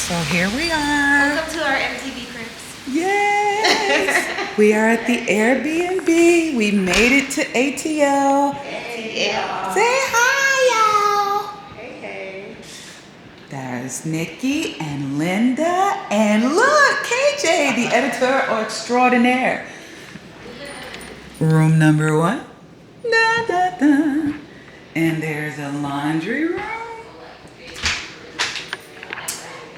So here we are. Welcome to our MTV Crips. Yes. We are at the Airbnb. We made it to ATL. ATL. Say hi, y'all. Hey, hey. There's Nikki and Linda. And look, KJ, the editor extraordinaire. Room number 1. Da, da, da. And there's a laundry room.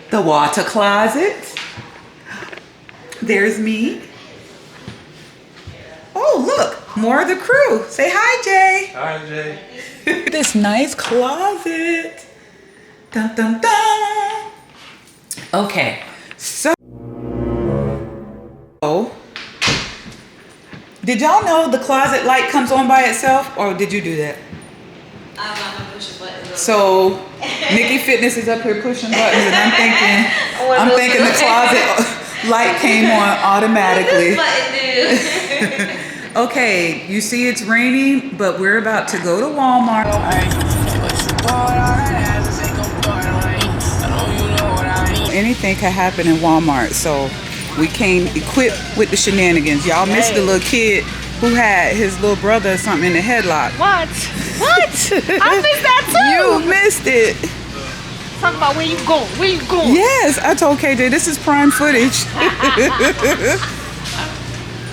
The water closet. There's me. Oh, look, more of the crew. Say hi, Jay. Hi, Jay. This nice closet. Dun, dun, dun. Okay, so did y'all know the closet light comes on by itself, or did you do that? I'm not gonna push a button. So Nikki Fitness is up here pushing buttons, and I'm thinking the closet light came on automatically. Okay, you see it's raining, but we're about to go to Walmart. Anything can happen in Walmart, so we came equipped with the shenanigans. Y'all missed the little kid who had his little brother or something in the headlock. What? What? I missed that too. You missed it. Talk about where you going. Where you going? Yes, I told KJ this is prime footage.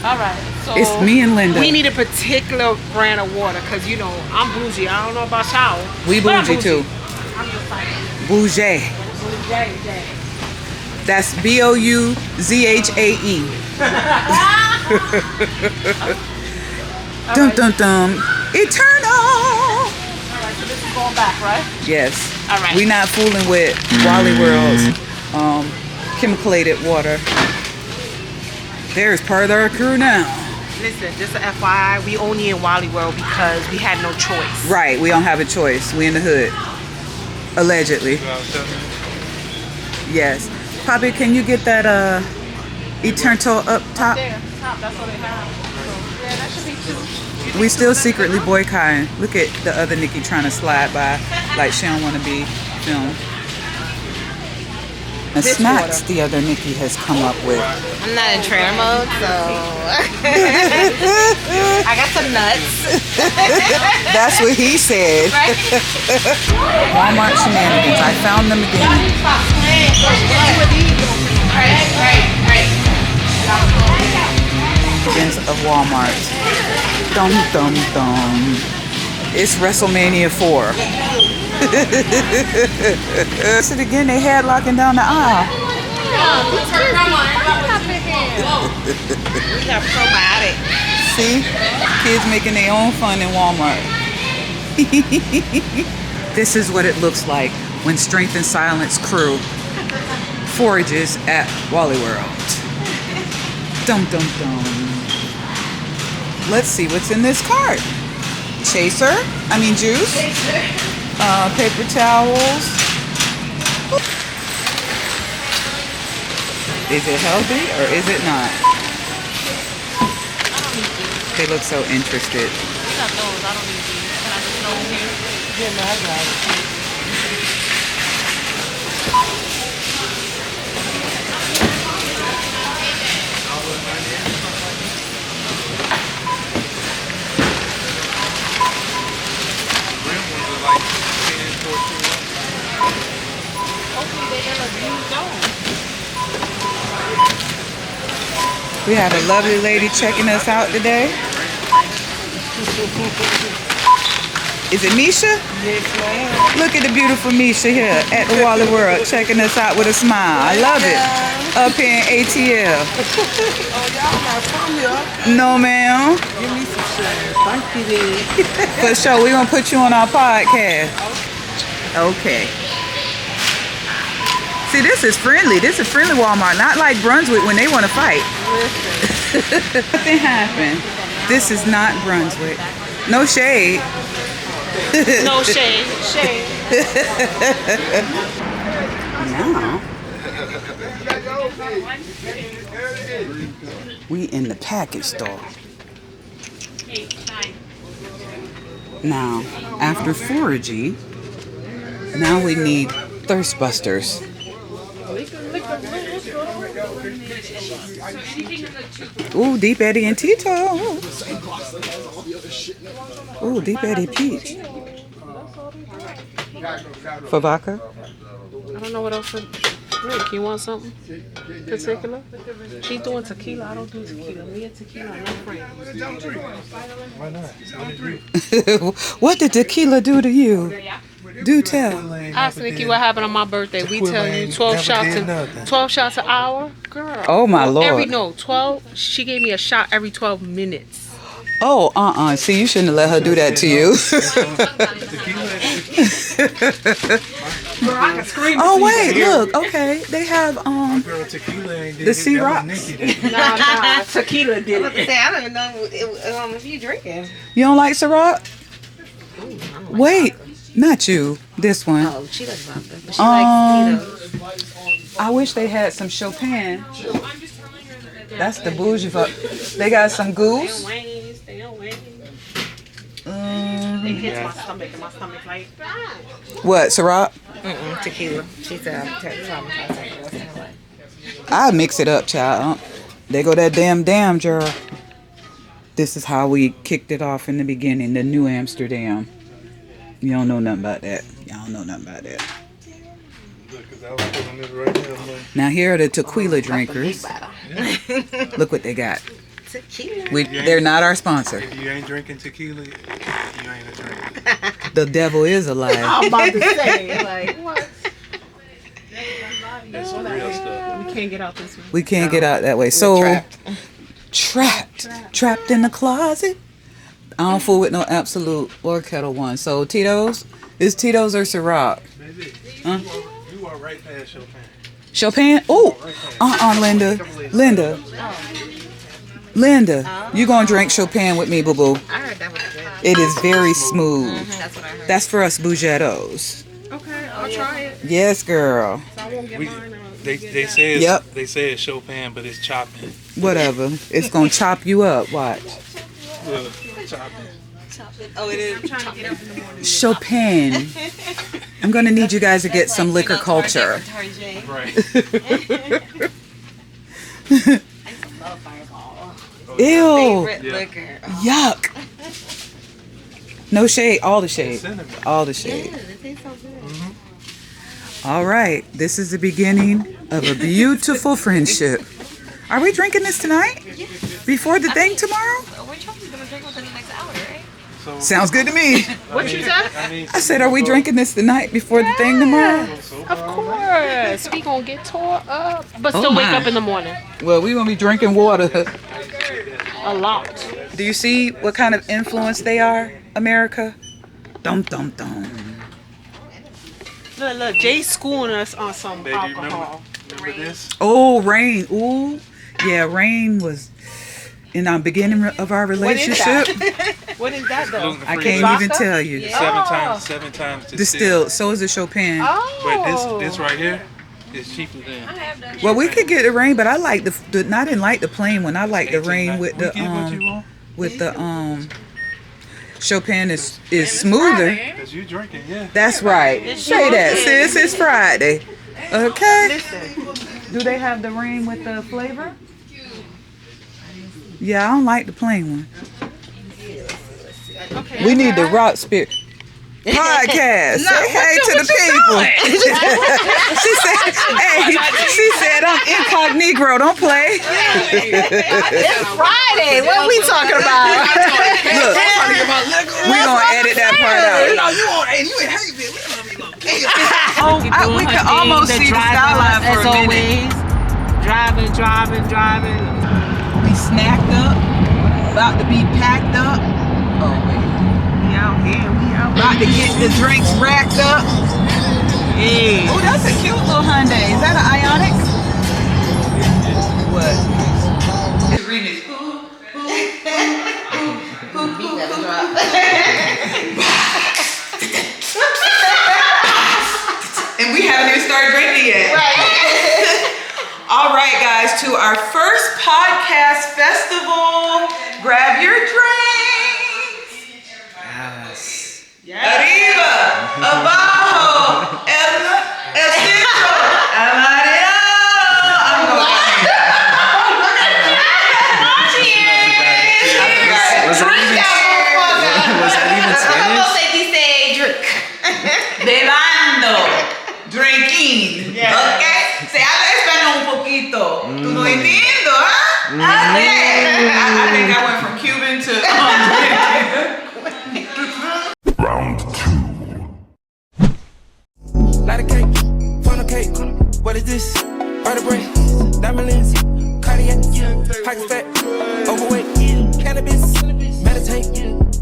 All right. So It's me and Linda. We need a particular brand of water because, you know, I'm bougie. I don't know about y'all. We but I'm bougie too. I'm just like Bougie. bougie. That's BOUZHAE. Dum dum dum. Eternal. All right, so this is going back, right? Yes. All right. We not fooling with Wally World's chemicalated water. There's part of our crew now. Listen, just a FYI, we only in Wally World because we had no choice. Right, we don't have a choice. We in the hood. Allegedly. Yes. Poppy, can you get that Eternal up top? There, top, that's what they have. So, yeah, that should be two. We still secretly boycotting. Look at the other Nikki trying to slide by like she don't want to be filmed. And This snacks water. the other Nikki has come up with. I'm not in trainer mode, so. I got some nuts. That's what he said. Walmart shenanigans. I found them again. Shenanigans of Walmart. Dum dum dum. It's WrestleMania 4. That's it again. They headlocking down the aisle. We got probiotic. See? Kids making their own fun in Walmart. This is what it looks like when Strength and Silence crew forages at Wally World. Dum dum dum. Let's see what's in this cart. Juice. Paper towels. Is it healthy or is it not? They look so interested. I got those. I don't need these. Can I just throw them here? Yeah, no, I got it. We have a lovely lady checking us out today. Is it Misha? Yes, ma'am. Look at the beautiful Misha here at the Wally World checking us out with a smile. I love it. Up here in ATL. Oh, y'all not from here. No, ma'am. Give me some shit. Thank you, then. For sure, we're going to put you on our podcast. Okay. See, this is friendly. This is friendly Walmart. Not like Brunswick when they want to fight. Nothing happened. This is not Brunswick. No shade. No shade. Shade. Now, we in the package store. Now, after foraging, now we need thirst busters. Ooh, Deep Eddy and Tito. Ooh, Deep Eddy Peach. For vodka? I don't know what else to drink. You want something particular? She's doing tequila. I don't do tequila. Me and tequila are no friends. Why not? What did tequila do to you? Do tell. Ask Nikki what happened on my birthday. We tell you 12 shots an hour, girl. Oh my Lord. 12. She gave me a shot every 12 minutes. Oh, see, you shouldn't have let her do that to you. Oh wait, look, okay, they have the sea rocks. Nah, tequila did it. I don't even know if you drinking. You don't like Ciroc? Wait, not you. This one. Oh, she does vodka, but she likes Tito's. I wish they had some Chopin. That's the bougie fuck. They got some goose. It hits my stomach, and my stomach like. What, Ciroc? Tequila. She said I'm traumatized. I mix it up, child. They go that damn, girl. This is how we kicked it off in the beginning, the New Amsterdam. You don't know nothing about that. Y'all don't know nothing about that. Now here are the tequila drinkers. Look what they got. Tequila. They're not our sponsor. If you ain't drinking tequila, you ain't a drinker. The devil is a lie. I'm about to say, like, what? That's some real stuff. We can't get out this way. We can't get out that way. So trapped in the closet. I don't fool with no Absolute or Kettle One. So Tito's, is Tito's or Ciroc? Baby, Huh? you are right past Chopin. Chopin? Oh, Linda, you gonna drink Chopin with me, boo boo? I heard that was good. It is very smooth. That's what I heard. That's for us bougettos. Okay, I'll try it. Yes, girl. So I won't get mine. They say it's, Yep. they say it's Chopin, but it's chopping. Whatever. It's gonna chop you up. Watch. Chopping. Oh, it is. I'm trying to get up in the morning. Chopin. I'm gonna need you guys to get some liquor culture. Right. Ew. Favorite liquor. Yuck. No shade. All the shade. Cinnamon. All the shade. Yeah, it tastes so good. All right. This is the beginning of a beautiful friendship. Are we drinking this tonight? Before the thing tomorrow? We're probably gonna drink within the next hour, right? So, Sounds good to me. What you said? I said, are we drinking this tonight before the thing tomorrow? Of course. We gonna get tore up. But still Oh, wake my. up in the morning. Well, we're going to be drinking water. A lot. Do you see what kind of influence they are, America? Dum, dum, dum. Look, Jay's schooling us on some baby, alcohol. remember this? Oh, Rain. Ooh. Yeah, Rain was in our beginning of our relationship. What is that though? Gluten I free. can't even tell you. Seven times Distilled. So is the Chopin. Oh. But this right here is cheaper than. Well, we could get the Rain, but I like the I didn't like the plain one. I like the Rain with Get what you want. the Chopin is smoother. Cause you drinking, yeah. That's right. Say that, sis. It's Friday. Okay. Do they have the Rain with the flavor? Yeah, I don't like the plain one. Okay. We need the rock spirit podcast. Say hey to the people. she said I'm incognito. Don't play. It's Friday. What are we talking about? Look, we gonna edit that part out. We can almost see the skyline for a minute. Driving. We snacked up, about to be packed up. Oh wait. We out here. About to get the drinks racked up. Hey. Oh, that's a cute little Hyundai. Is that an Ioniq? What? It's remix. And we haven't even started drinking yet. All right, guys, to our first podcast festival. Grab your drinks. Yes. Arriba, abajo, el centro, amarillo. Okay? Se habla español un poquito. Tú no entiendo, huh? I think I went from Cuban to Round 2. Light a cake, funnel cake. What is this? Vertebrae, diamond lens, cardiac, high fat, overweight, cannabis, meditate,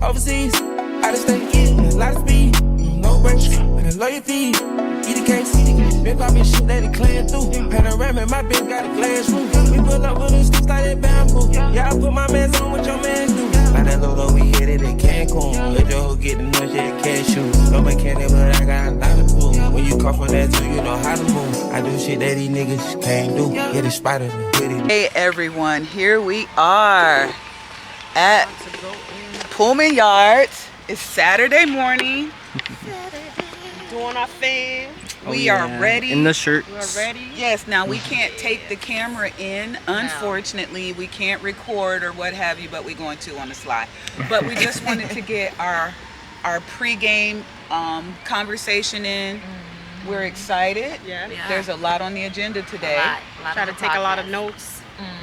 overseas, out of state, a lot of speed, no brakes, and a lawyer fee. Eat a case, been poppin' shit that it clean through. Panoramic, my bitch got a glass roof. We pull up with them sticks like that bamboo. Yeah, I put my mans on what your mans do. Like that Lolo, we hit it in Cancun. Let your hoe get the nose, yeah, cashew. No mechanic, but I got a lot of proof. When you come from that too, you know how to move. I do shit that these niggas can't do. Hit a spider, hit it. Hey everyone, here we are at Pullman Yards. It's Saturday morning. Doing our thing. We are ready. In the shirts. We're ready. Yes, now we can't take the camera in. Unfortunately, we can't record or what have you, but we're going to on the slide. But we just wanted to get our pre-game conversation in. We're excited. Yeah. There's a lot on the agenda today. Try to take a lot of notes.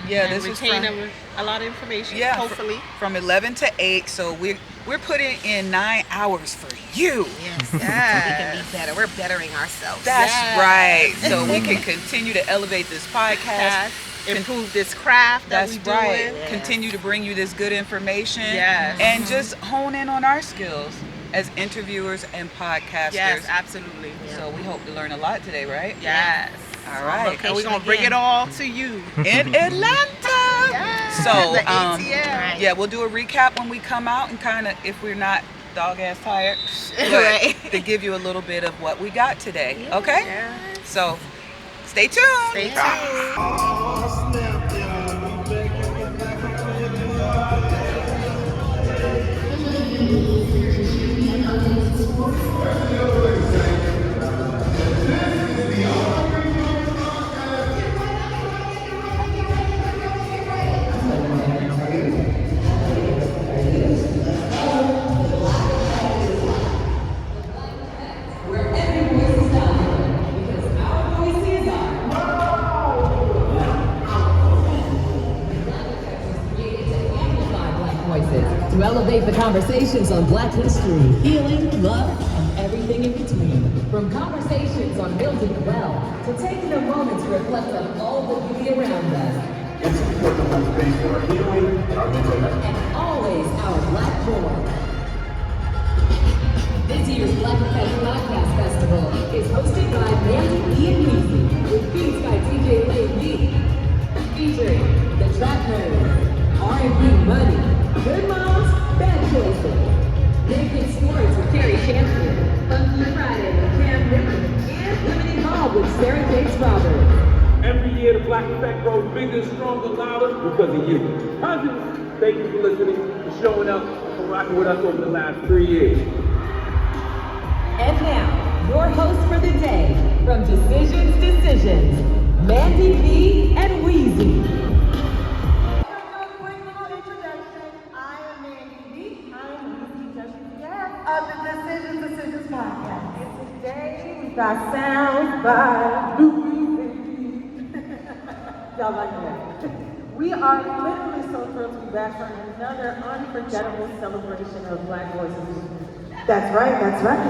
Yeah, And this is retain from, a lot of information. yeah, Hopefully. from 11 to 8. So we're putting in 9 hours for you. Yes. We can be better. We're bettering ourselves. That's right. So we can continue to elevate this podcast. Improve this craft that That's we right. doing. Continue to bring you this good information. Yes. And just hone in on our skills as interviewers and podcasters. Yes, absolutely. So we hope to learn a lot today, right? Yes. All right. And we're going to bring it all to you. In Atlanta. Yes. So, The ATL. yeah, we'll do a recap when we come out and kind of, if we're not dog ass tired, but Right. to give you a little bit of what we got today. Okay? Yeah. So stay tuned. Stay tuned. To elevate the conversations on Black history, healing, love, and everything in between. From conversations on building well to taking a moment to reflect on all the beauty around us. It's important to hold space for our healing and our mental health. And always our Black joy. This year's Black Effect Podcast Festival is hosted by Mandy B and Weezy, with beats by DJ Lane B, featuring The Trap Nerds, R&B Money, Good Moms, Bad Choices, Naked Sports with Carrie Champion, Funky Friday with Cam River, and Limited Hall with Sarah J. Strawberry. Every year, the Black Effect grows bigger, stronger, louder because of you. Cousins, thank you for listening, for showing up, for rocking with us over the last 3 years. And now, your host for the day, from Decisions, Mandy B and Weezy. Of the Decisions podcast. And today we got sounds by Louis. Y'all like that? We are literally so thrilled to be back for another unforgettable celebration of Black voices. That's right, that's right.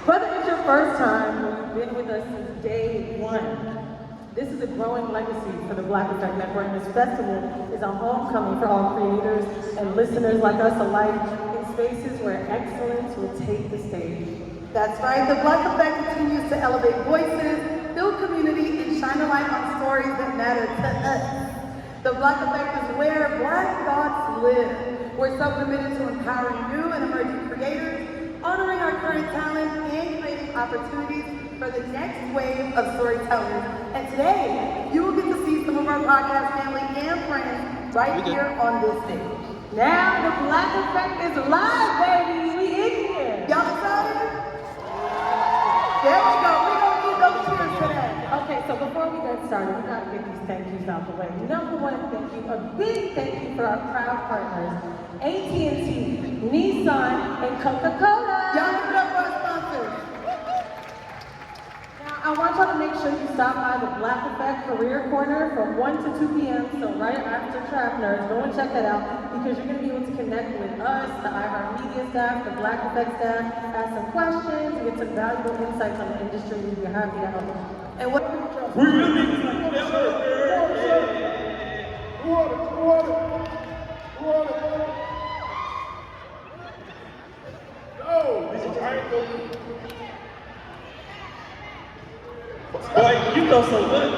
Whether it's your first time or you've been with us since day one, this is a growing legacy for the Black Effect Network. This festival is a homecoming for all creators and listeners like us alike in spaces where excellence will take the stage. That's right, the Black Effect continues to elevate voices, build community, and shine a light on stories that matter to us. The Black Effect is where Black thoughts live. We're so committed to empowering new and emerging creators, honoring our current talent, and creating opportunities for the next wave of storytellers. And today, you will get to see some of our podcast family and friends right here on this stage. Now, the Black Effect is live, baby! We in here! Y'all excited? There we go, we don't need those cheers today. Okay, so before we get started, we gotta get these thank yous out the way. Number one, thank you, a big thank you for our proud partners, AT&T, Nissan, and Coca-Cola. Y'all give it up for our sponsors. sure you stop by the Black Effect Career Corner from 1 to 2 p.m. So right after Trap Nerds, go and check that out because you're going to be able to connect with us, the iHeartMedia staff, the Black Effect staff, ask some questions, and get some valuable insights on the industry. We'd be happy to help you. And what? Boy, you know so much.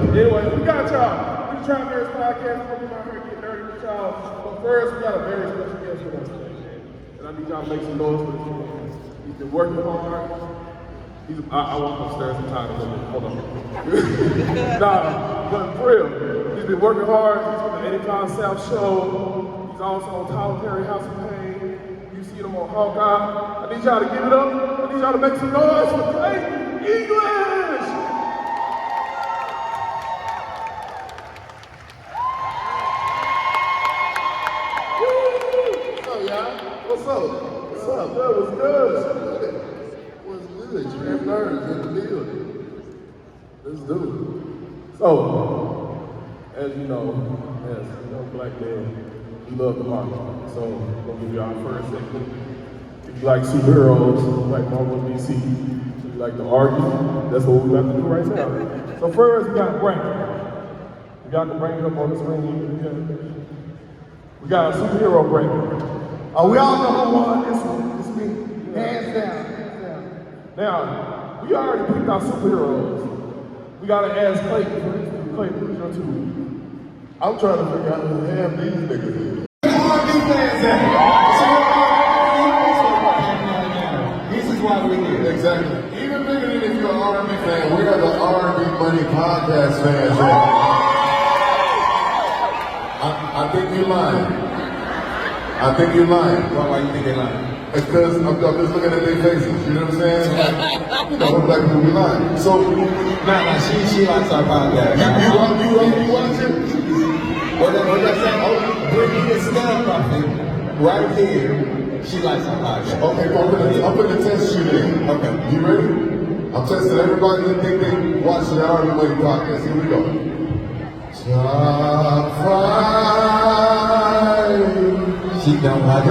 Anyway, we got y'all. We trying to Nerds podcast. We're going to get dirty with y'all. But first, we got a very special guest with us today. And I need y'all to make some noise for this man. He's been working hard. I walk upstairs sometimes. Hold on. Nah, but for real. He's been working hard. He's on the 85 South show. He's also on Tyler Perry House of Pain. You see him on Hawkeye. I need y'all to give it up. I need y'all to make some noise for Clay English. What's up? What's up? That was good. What's good? You have nerves in the building. Let's do it. So, as you know, black men, we love the market. So, we're gonna give you our first segment. If you like superheroes, like Marvel DC, if you like to argue, that's what we're about to do right now. So first, we got Brandon. We got to bring it up on the screen. We got a superhero Brandon. Oh, we all know who won this one. It's me. Hands down. Now, we already picked our superheroes. We gotta ask Clayton, for instance. Clayton, who's your two? I'm trying to figure out who half these niggas is. R&B fans at? This is why we're here. Exactly. Even bigger than if you're an R&B fan, we are the R&B Money Podcast fans. I think you're lying. I think you're lying. Why you think they're lying? It's because I'm just looking at their faces, you know what I'm saying? You know, black people be lying. So, she likes our podcast. You watch it? What that say? Oh, Brittany is stand prophet right here. She likes our podcast. Okay, I'm putting the test you in. Okay, you ready? I'm testing everybody that think they watch the R&B Money Podcast. Here we go. Top 5. She don't like it.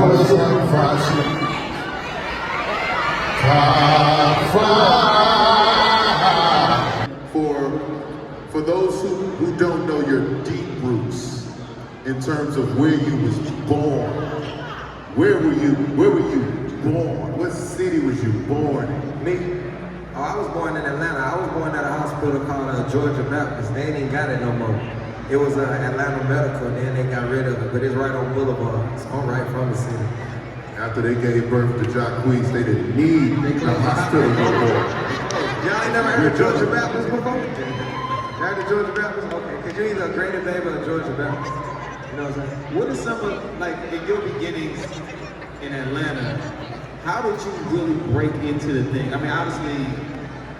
Top 5. For those who don't know your deep roots in terms of where you was born, where were you born? What city was you born in? Me? Oh, I was born in Atlanta. I was born at a hospital called Georgia Baptist. They ain't got it no more. It was Atlanta Medical, and then they got rid of it, but it's right on Boulevard. It's on right from the city. After they gave birth to Jaquees, they didn't need the hospital no more. Y'all ain't never heard of Georgia Baptist before? You heard of Georgia Baptist? Okay, because you're either a Greater Baby or a Georgia Baptist. You know what I'm saying? What is some of, like, in your beginnings in Atlanta, how did you really break into the thing? I mean, obviously,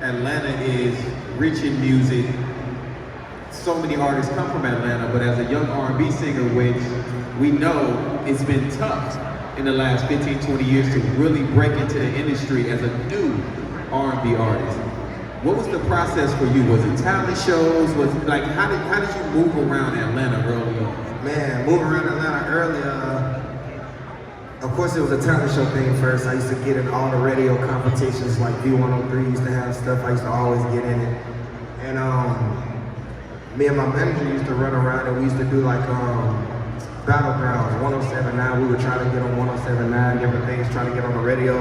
Atlanta is rich in music. So many artists come from Atlanta, but as a young R&B singer, which we know it's been tough in the last 15, 20 years to really break into the industry as a new R&B artist. What was the process for you? Was it talent shows? Was it like, how did you move around Atlanta early on? Man, moving around Atlanta early, of course it was a talent show thing first. I used to get in all the radio competitions, like V103 used to have stuff. I used to always get in it. And me and my manager used to run around and we used to do like battlegrounds, 107.9. We would try to get on 107.9, different things, trying to get on the radio.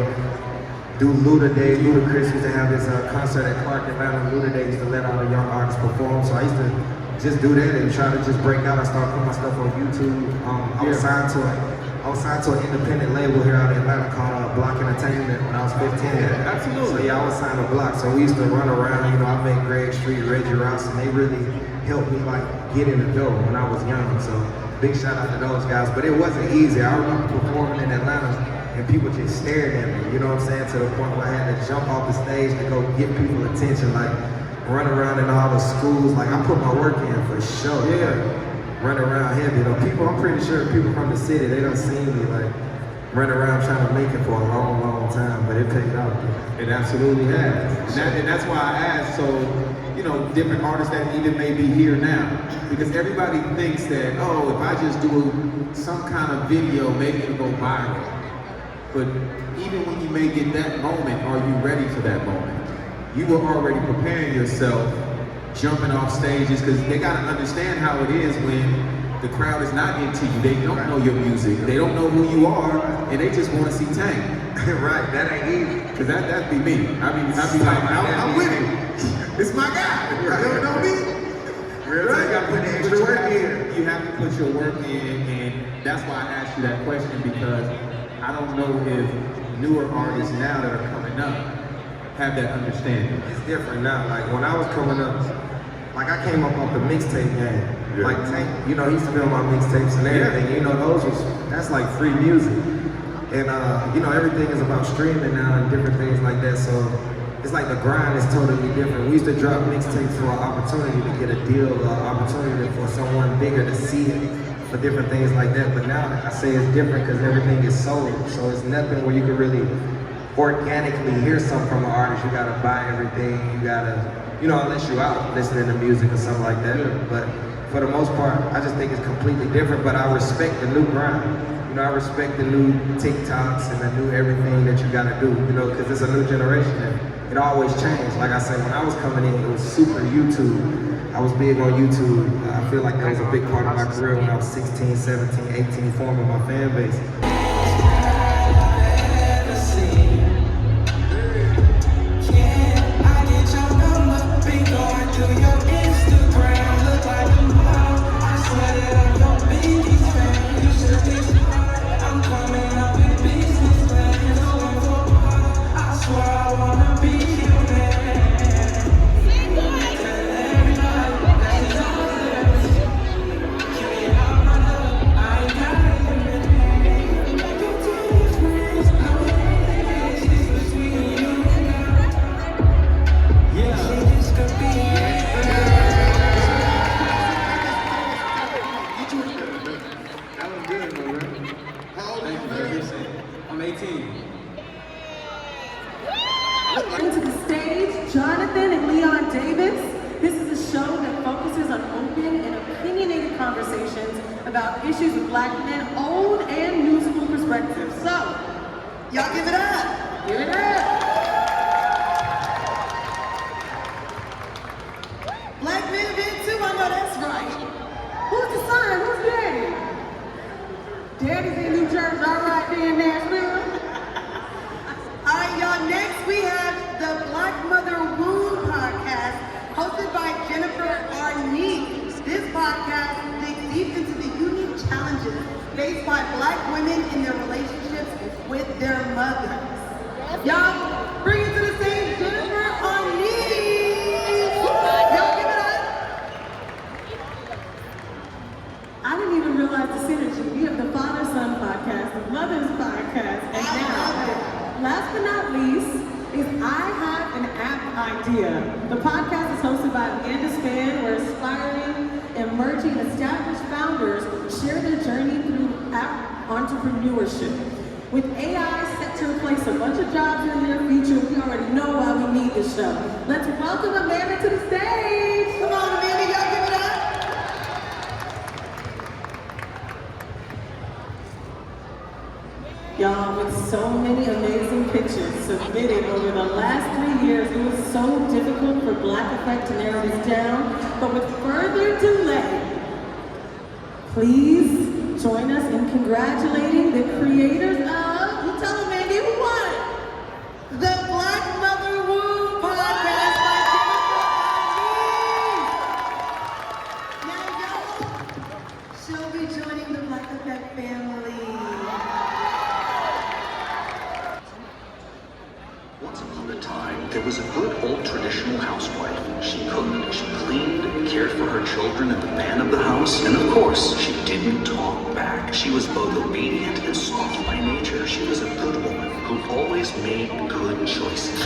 Do Luda Day. Ludacris used to have this concert at Clark Atlanta. Luda Day used to let all the young artists perform. So I used to just do that and try to just break out. I started putting my stuff on YouTube. I was signed to an independent label here out of Atlanta called Block Entertainment when I was 15. Yeah, absolutely. So yeah, I was signed to Block. So we used to run around, you know, I met Greg Street, Reggie Ross, and they really helped me like get in the door when I was young. So big shout out to those guys. But it wasn't easy. I remember performing in Atlanta and people just stared at me, you know what I'm saying? To the point where I had to jump off the stage to go get people attention, like run around in all the schools. Like I put my work in for sure. Yeah. run around heavy. People, I'm pretty sure people from the city, they don't see me like run around trying to make it for a long, long time, but it paid off. It absolutely has. And that's why I asked, so, different artists that even may be here now. Because everybody thinks that, oh, if I just do some kind of video, maybe it'll go viral. But even when you may get that moment, are you ready for that moment? You were already preparing yourself, jumping off stages, because they got to understand how it is when the crowd is not into you. They don't know your music. They don't know who you are, and they just want to see Tank. Right, that ain't easy. Because that'd be me. I'd be like, I'm with him. It's my guy. You don't know me? Real time, you gotta put the extra work in. You have to put your work in, and that's why I asked you that question, because I don't know if newer artists now that are coming up have that understanding. It's different now. Like when I was coming up, like I came up off the mixtape game. Yeah. Like Tank, he used to be on my mixtapes and everything. That's like free music. And everything is about streaming now and different things like that. So it's like the grind is totally different. We used to drop mixtapes for an opportunity to get a deal, opportunity for someone bigger to see it, for different things like that. But now I say it's different because everything is sold. So it's nothing where you can really organically hear something from an artist. You gotta buy everything. You gotta, unless you're out listening to music or something like that. But for the most part, I just think it's completely different. But I respect the new grind. I respect the new TikToks and the new everything that you gotta do, because it's a new generation and it always changed. Like I said, when I was coming in, it was super YouTube. I was big on YouTube. I feel like that was a big part of my career when I was 16, 17, 18, forming my fan base. Issues with black men, old and new school perspectives. So, y'all give it up. Give it up. Black men event too, I know that's right. Who's the son? Who's daddy? Daddy's in New Jersey, all right, there in Nashville. All right, y'all, next we have the Black Mother Womb podcast, hosted by Jennifer Arnett. This podcast digs deep into the unique challenges faced by black women in their relationships with their mothers. Y'all, bring it to the stage, Jennifer Arnett. Y'all give it up. I didn't even realize the synergy. We have the Father-Son podcast, the Mother's podcast, and now, last but not least, is I Have an App Idea. The podcast is hosted by Amanda Span, where aspiring, emerging, established founders share their journey through app entrepreneurship. With AI set to replace a bunch of jobs in the near future, we already know why we need this show. Let's welcome Amanda to the stage. Come on, Amanda, y'all give it up. Y'all, with so many amazing pictures submitted over the last 3 years, it was so difficult for Black Effect to narrow this down. But with further delay, please join us in congratulating the creators of, you tell them, Mandy, who won? The Black Mother Womb podcast by Jennifer Arnett. Now, y'all, she'll be joining the Black Effect family. Once upon a time, there was a good old traditional housewife. She cooked, she cleaned, cared for her children and the man of the house, and of course, she didn't talk back. She was both obedient and soft by nature. She was a good woman. who always made good choices.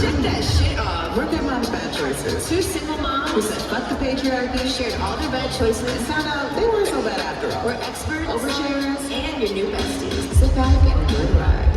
Shut that shit off. We're good moms' bad choices. Two single moms who said fuck the patriarchy, shared all their bad choices, and found out they weren't so bad after all. We're expert oversharers and your new besties. Sit back and enjoy the ride.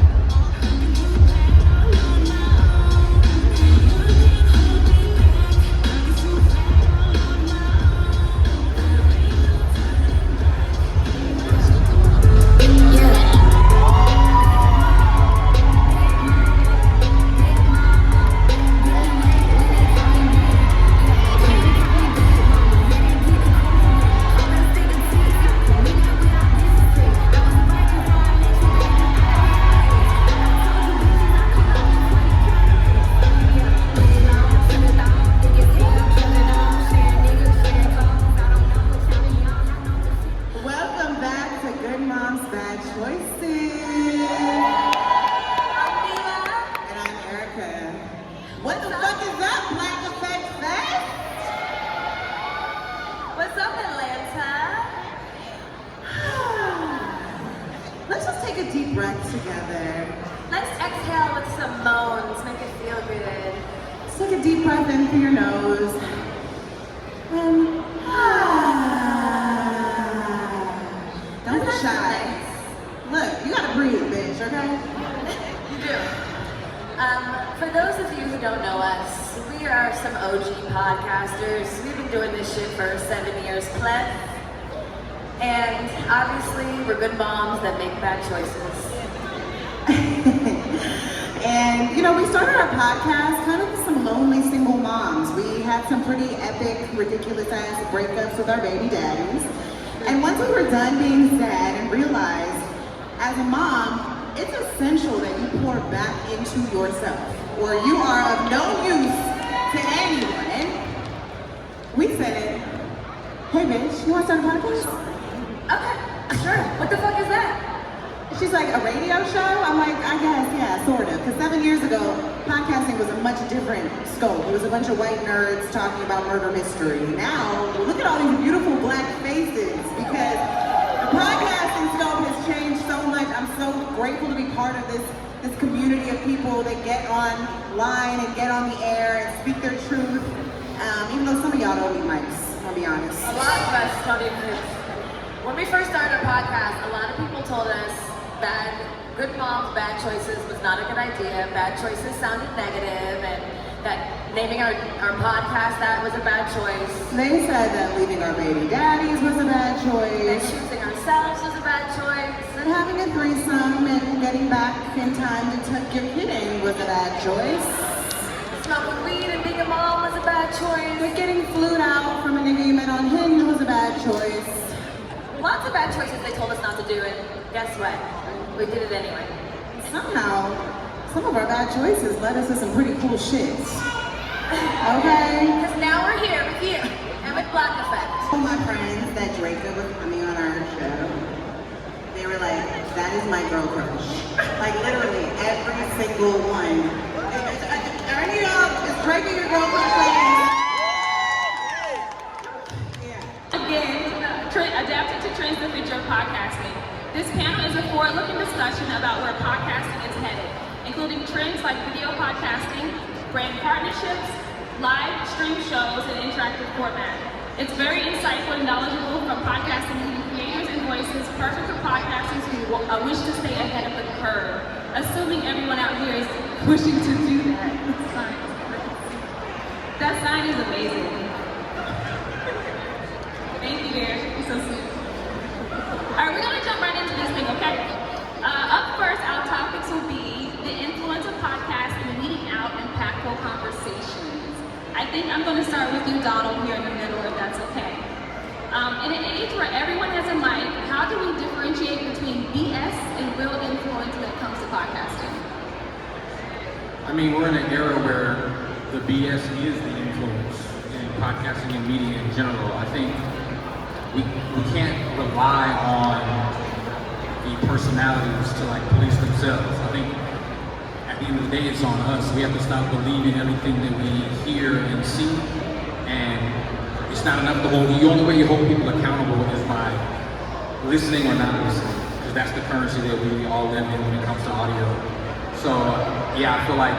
Breakups with our baby daddies. And once we were done being sad and realized, as a mom, it's essential that you pour back into yourself, or you are of no use to anyone. We said, hey bitch, you want to start a podcast? Okay, sure. What the fuck is that? She's like, a radio show? I'm like, I guess, yeah, sort of. Because 7 years ago, podcasting was a much different scope. It was a bunch of white nerds talking about murder mystery. Now, look at all these beautiful black faces, because the podcasting scope has changed so much. I'm so grateful to be part of this community of people that get online and get on the air and speak their truth. Even though some of y'all don't need mics, I'll be honest. A lot of us don't even. When we first started our podcast, a lot of people told us good moms, bad choices was not a good idea. Bad choices sounded negative, and that naming our podcast that was a bad choice. They said that leaving our baby daddies was a bad choice. And choosing ourselves was a bad choice. And having a threesome and getting back in time to tuck your kid in was a bad choice. Smoking weed and being a mom was a bad choice. But getting flued out from a nigga you met on Hinge was a bad choice. Lots of bad choices they told us not to do, and guess what? We did it anyway. Somehow, some of our bad choices led us to some pretty cool shit. Okay? Because now we're here with you, and with Black Effect. All my friends that Draco was coming on our show, they were like, that is my girl crush. Like literally, every single one. Are any of y'all, is Draco your girl crush, ladies? Again, adapted to trends that feature podcasting. This panel is a forward-looking discussion about where podcasting is headed, including trends like video podcasting, brand partnerships, live stream shows, and interactive format. It's very insightful and knowledgeable from podcasting creators and voices, perfect for podcasters who wish to stay ahead of the curve, assuming everyone out here is wishing to do that. That sign is amazing. Thank you, dear. You're so sweet. All right, we're gonna jump right into this thing, okay? Up first, our topics will be the influence of podcasting and leading out impactful conversations. I think I'm gonna start with you, Donald, here in the middle, if that's okay. In an age where everyone has a mic, how do we differentiate between BS and real influence when it comes to podcasting? I mean, we're in an era where the BS is the influence in podcasting and media in general. I think we can't rely on the personalities to like police themselves. I think at the end of the day, it's on us. We have to stop believing everything that we hear and see, and it's not enough to hold. The only way you hold people accountable is by listening or not listening, because that's the currency that we all live in when it comes to audio. So yeah, I feel like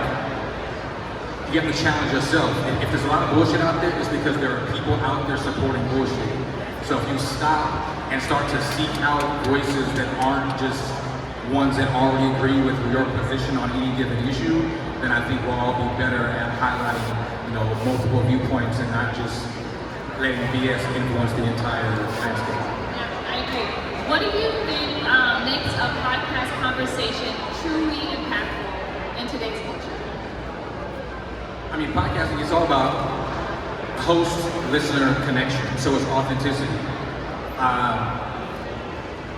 you have to challenge yourself. And if there's a lot of bullshit out there, it's because there are people out there supporting bullshit. So if you stop and start to seek out voices that aren't just ones that already agree with your position on any given issue, then I think we'll all be better at highlighting, multiple viewpoints and not just letting BS influence the entire landscape. Yeah, I agree. What do you think makes a podcast conversation truly impactful in today's culture? I mean, podcasting is all about host-listener connection, so it's authenticity.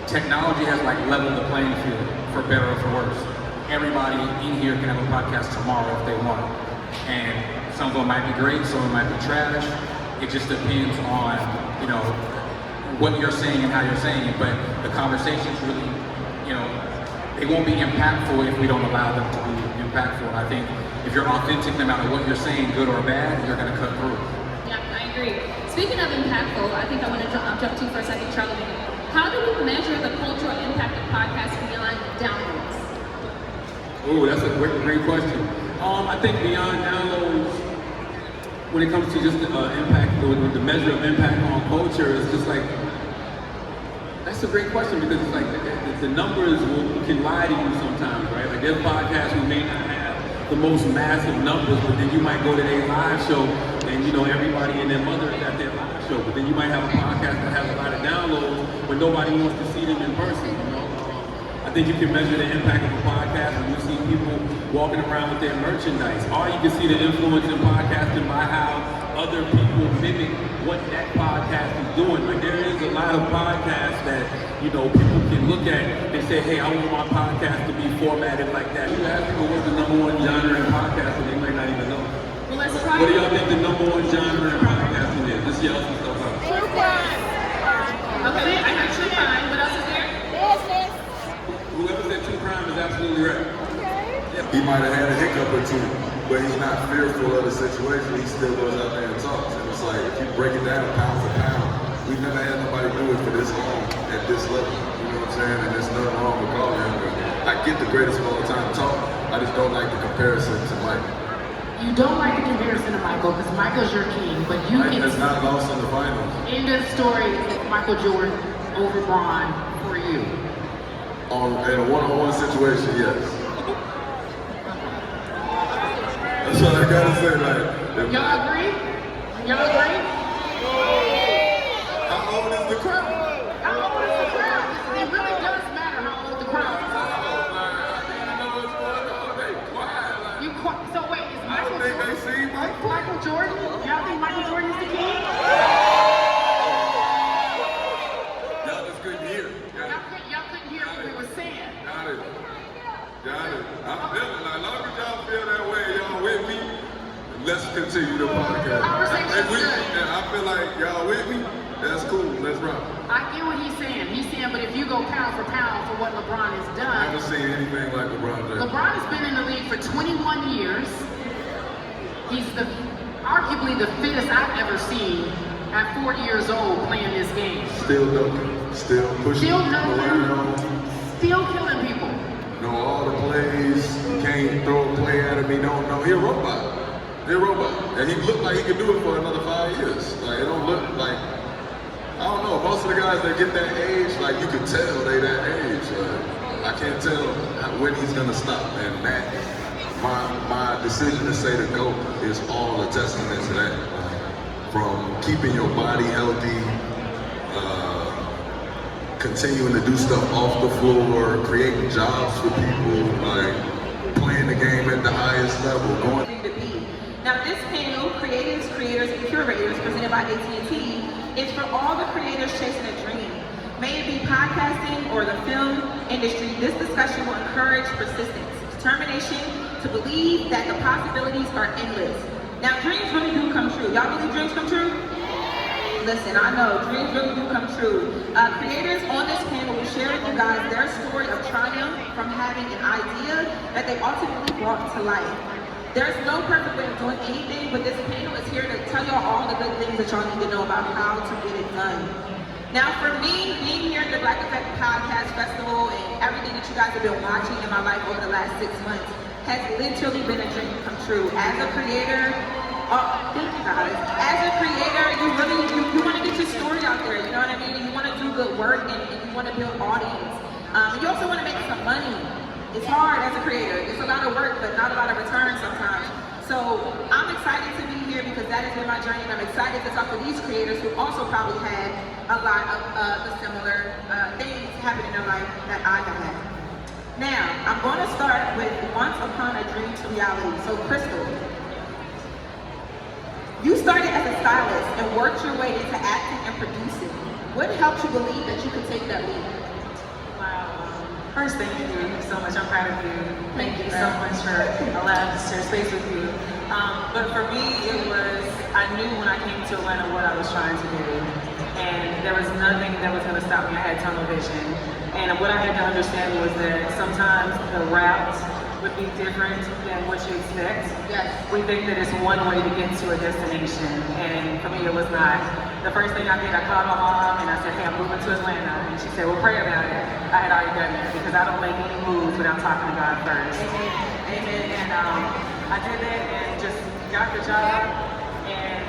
Technology has leveled the playing field, for better or for worse. Everybody in here can have a podcast tomorrow if they want. And some of them might be great, some of them might be trash. It just depends on, what you're saying and how you're saying it. But the conversations really, they won't be impactful if we don't allow them to be impactful. And I think if you're authentic, no matter what you're saying, good or bad, you're gonna cut through. Yeah, I agree. Speaking of impactful, I think I want to jump to you for a second, Charlemagne. How do we measure the cultural impact of podcasts beyond downloads? Oh, that's a great question. I think beyond downloads, when it comes to just the impact, the measure of impact on culture, it's just that's a great question because it's the numbers can lie to you sometimes, right? There's podcasts who may not have the most massive numbers, but then you might go to their live show and everybody and their mother is at their live show, but then you might have a podcast that has a lot of downloads when nobody wants to see them in person, I think you can measure the impact of a podcast when you see people walking around with their merchandise, or you can see the influence in podcasting by how other people mimic what that podcast is doing. There is a lot of podcasts that, people can look at and say, hey, I want my podcast to be formatted like that. You ask people what's the #1 genre in podcasting, they might not even know. Well, let's try. What do y'all think the #1 genre in podcasting is? Just yell some stuff out. True crime. Okay, I heard true crime. What else is there? Business. Whoever said true crime is absolutely right. He might have had a hiccup or two, but he's not fearful of the situation. He still goes out there and talks. And it's if you break it down pound for pound, we've never had nobody do it for this long at this level. You know what I'm saying? And there's nothing wrong with calling him. I get the greatest of all time talk. I just don't like the comparison to Michael. You don't like the comparison to Michael because Michael's your king, but you Mike has not lost in the finals. End of story is Michael Jordan over Bron for you. In a one-on-one situation, yes. That's what I gotta say. Y'all agree? Y'all agree? How old is the crowd? How old is the crowd? It really does matter how old the crowd is. So wait, is Michael Jordan? Michael Jordan? Y'all think Michael Jordan is the king? Y'all just couldn't hear. Y'all couldn't hear what we were saying. Got it. I'm feeling as long as y'all feel that way, y'all with me, let's continue the podcast. I feel like y'all with me, that's cool, let's rock. I get what he's saying. He's saying, but if you go pound for pound for what LeBron has done. I haven't seen anything like LeBron James. LeBron has been in the league for 21 years. He's arguably the fittest I've ever seen at 40 years old playing this game. Still dunking, still pushing, still killing people. Know all the plays, can't throw a play at him, he don't know. He a robot. And he looked like he could do it for another 5 years. It don't look like, I don't know, most of the guys that get that age, you can tell they that age. I can't tell when he's gonna stop. And that, my decision to say the GOAT is all a testament to that. From keeping your body healthy, continuing to do stuff off the floor, creating jobs for people, playing the game at the highest level, going to be. Now this panel, Creatives, Creators, and Curators, presented by AT&T, is for all the creators chasing a dream. May it be podcasting or the film industry, this discussion will encourage persistence, determination to believe that the possibilities are endless. Now dreams really do come true. Y'all believe dreams come true? Listen, I know, dreams really do come true. Creators on this panel will share with you guys their story of triumph from having an idea that they ultimately brought to life. There's no perfect way of doing anything, but this panel is here to tell y'all all the good things that y'all need to know about how to get it done. Now for me, being here at the Black Effect Podcast Festival and everything that you guys have been watching in my life over the last 6 months, has literally been a dream come true. As a creator, thank you guys. As a creator, you want to get your story out there, you know what I mean? You want to do good work and you want to build audience. And you also want to make some money. It's hard as a creator. It's a lot of work, but not a lot of return sometimes. So I'm excited to be here because that has been my journey, and I'm excited to talk to these creators who also probably had a lot of the similar things happen in their life that I have had. Now, I'm going to start with Once Upon a Dream to Reality. So Crystal, you started as a stylist and worked your way into acting and producing. What helped you believe that you could take that leap? Wow. First, thank you so much. I'm proud of you. Thank you so much for allowing us to share space with you. But for me, I knew when I came to Atlanta what I was trying to do. And there was nothing that was going to stop me. I had tunnel vision. And what I had to understand was that sometimes the route would be different than what you expect. Yes. We think that it's one way to get to a destination. And for me, it was not. The first thing I did, I called my mom and I said, hey, I'm moving to Atlanta. And she said, well, pray about it. I had already done that because I don't make any moves without talking to God first. Amen. And I did that and just got the job. And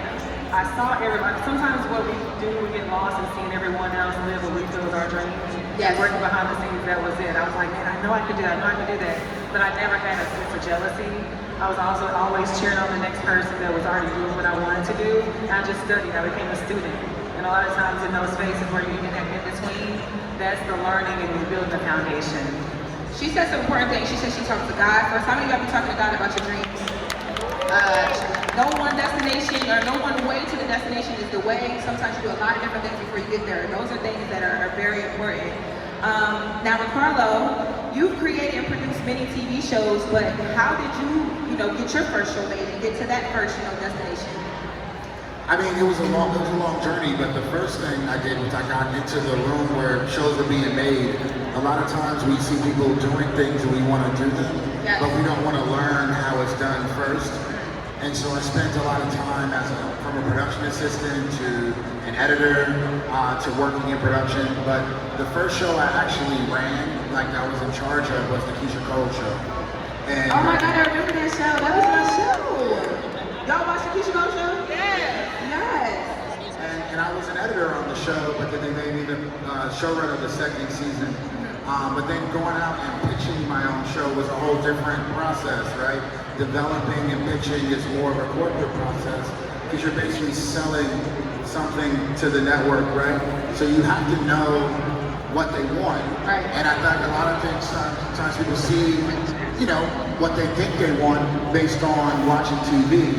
I saw everybody. Sometimes what we do, we get lost in seeing everyone else live what we feel is our dreams. Yes. Working behind the scenes, that was it. I was like, man, I know I could do that. I know I could do that. But I never had a sense of jealousy. I was also always cheering on the next person that was already doing what I wanted to do. And I just studied. I became a student. And a lot of times in those spaces where you get that in between, that's the learning and you building the foundation. She said some important things. She said she talked to God first. How many of y'all be talking to God about your dreams? No one destination or no one way to the destination is the way. Sometimes you do a lot of different things before you get there. Those are things that are very important. Now, Ricardo, you've created and produced many TV shows, but how did you get your first show made and get to that first, destination? I mean, it was a long journey, but the first thing I did was I got into the room where shows were being made. A lot of times we see people doing things and we want to do them, yes, but we don't want to learn how it's done first. And so I spent a lot of time from a production assistant to an editor to working in production. But the first show I actually ran, like I was in charge of, was the Keisha Cole show. And oh my God, I remember that show. That was my show. Y'all watch the Keisha Cole show? Yes. And I was an editor on the show, but then they made me the showrunner of the second season. But then going out and pitching my own show was a whole different process, right? Developing and pitching is more of a corporate process because you're basically selling something to the network, right? So you have to know what they want. Right. And I think a lot of things, sometimes people see, what they think they want based on watching TV.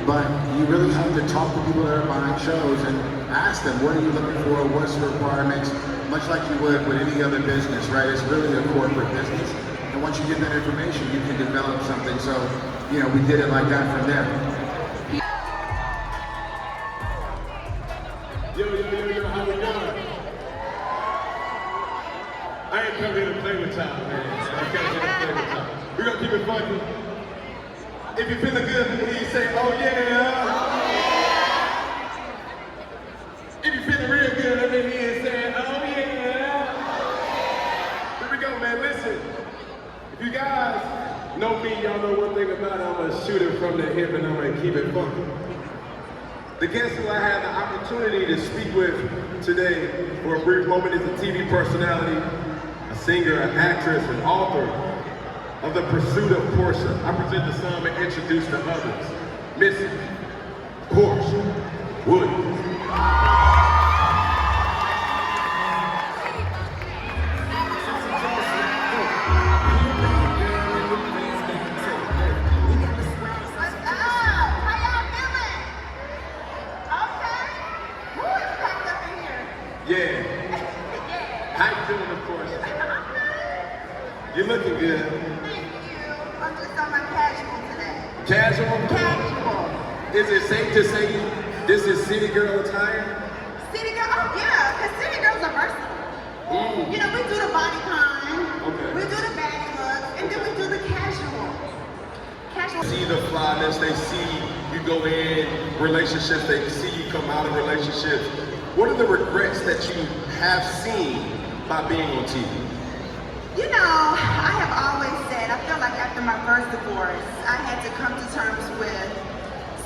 But you really have to talk to people that are buying shows and ask them, what are you looking for? What's the requirements? Much like you would with any other business, right? It's really a corporate business. And once you get that information, you can develop something. So, we did it like that from there. Yo, how we doing? I ain't come here to play with y'all, man. I came here to play with y'all. We're gonna keep it funky. If you're feeling good, let me hear you say, oh yeah. Oh yeah. If you're feeling real good, let me hear you say, oh yeah. Here we go, man, listen. If you guys know me, y'all know one thing about it, I'm gonna shoot it from the hip and I'm gonna keep it funky. The guest who I had the opportunity to speak with today for a brief moment is a TV personality, a singer, an actress, an author of The Pursuit of Portia. I present to some and introduce to others, Miss Portia Williams. Yeah. How you doing, of course? You're looking good. Thank you. I'm just on my casual today. Casual? Casual. Is it safe to say this is city girl attire? City girl? Oh yeah, because city girls are versatile. We do the bodycon, we do the bag look, and then we do the casual. See the flyness, they see you go in relationships, they see you come out of relationships. What are the regrets that you have seen by being on TV? I have always said, I feel like after my first divorce, I had to come to terms with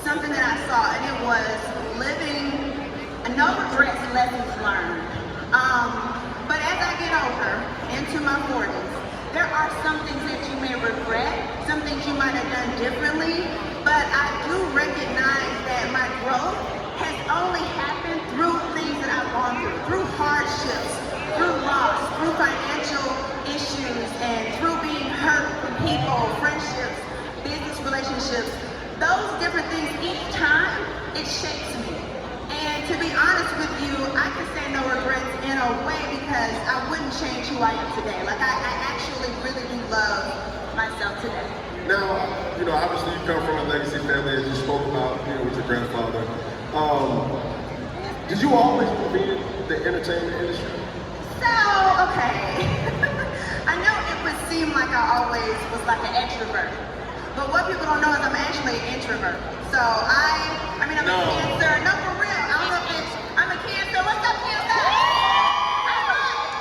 something that I saw, and it was living, no regrets, lessons learned. But as I get older, into my 40s, there are some things that you may regret, some things you might have done differently, but I do recognize that my growth has only happened through things that I've gone through hardships, through loss, through financial issues, and through being hurt from people, friendships, business relationships. Those different things, each time, it shapes me. And to be honest with you, I can say no regrets in a way because I wouldn't change who I am today. Like I actually really do love myself today. Now, obviously you come from a legacy family, as you spoke about, with your grandfather. Did you always want to be in the entertainment industry? So, okay. I know it would seem like I always was like an extrovert. But what people don't know is I'm actually an introvert. So I'm a Cancer. No, for real. I don't know if it's, I'm a Cancer. What's up, Cancer?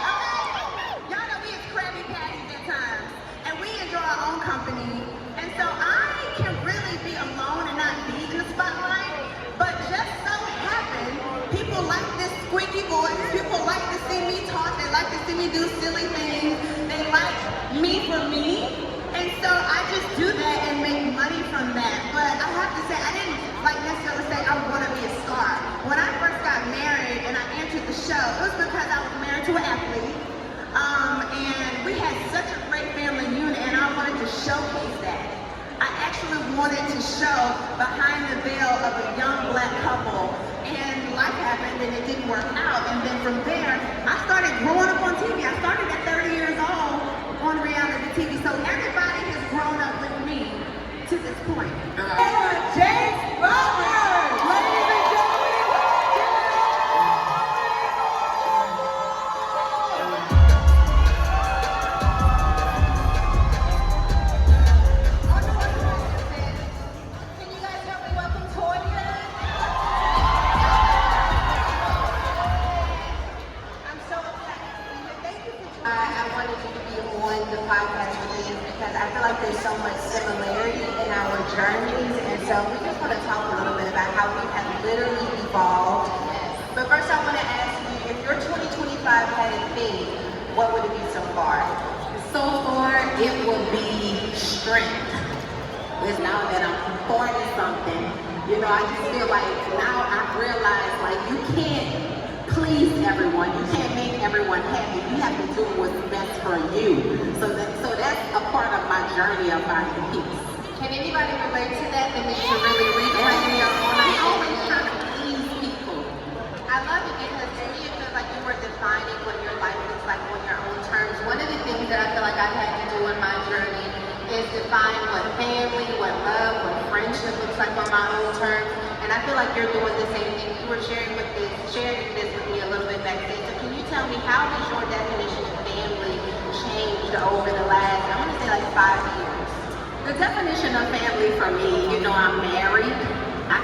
Okay. Y'all know we is Krabby Patties at times. And we enjoy our own company. And so I can really be alone and not be in the spotlight. But just so happen, people like this squeaky voice. People like to see me talk. They like to see me do silly things. They like me for me. And so I just do that and make money from that. But I have to say, I didn't necessarily say I want to be a star. When I first got married and I entered the show, it was because I was married to an athlete. And we had such a great family unit, and I wanted to showcase that. I actually wanted to show behind the veil of a young black couple. And life happened and it didn't work out. And then from there, I started growing up on TV. I started at 30 years old on reality TV. So everybody has grown up with me to this point. James Butler, ladies and Can you guys help me welcome Toya? I'm so excited to be here. Thank you for I wanted you to be on the podcast with me because I feel like there's so much similarity in our journeys, and so we just want to talk a little bit about how we have literally evolved. But first I want to ask you, if your 2025 had a theme, what would it be so far? So far, it would be strength. Because now that I'm 40-something, I just feel like now I've realized, you can't please everyone. You can't make everyone happy. You have to do what's best for you. So that's a part of my journey of finding peace. Can anybody relate to that? That needs to really reframe your own. I always try to please people. I love it because to me it feels like you were defining what your life looks like on your own terms. One of the things that I feel like I've had to do in my journey is define what family, what love, what friendship looks like on my own terms. And I feel like you're doing the same thing. You were sharing this with me a little bit back then. So can you tell me, how has your definition of family changed over the last, I want to say 5 years? The definition of family for me, I'm married. I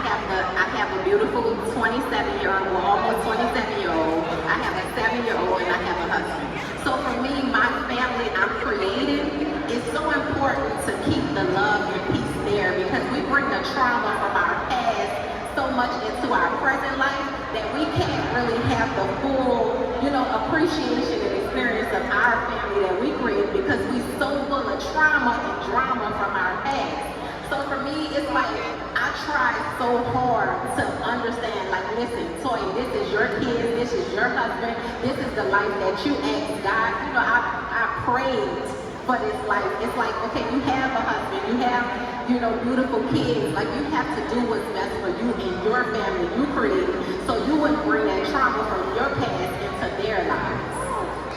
have a beautiful 27-year-old, almost 27-year-old. I have a 7-year-old, and I have a husband. So for me, my family I'm creating, it's so important to keep the love and peace there because we bring the trauma from our past so much into our present life that we can't really have the full, appreciation and experience of our family that we create because we so full of trauma and drama from our past. So for me, it's like I try so hard to understand, listen, Toya, this is your kid, this is your husband, this is the life that you asked God. I prayed, but it's like, okay, you have a husband, you have, beautiful kids. You have to do what's best for you and your family you created, so you wouldn't bring that trauma from your past into their lives.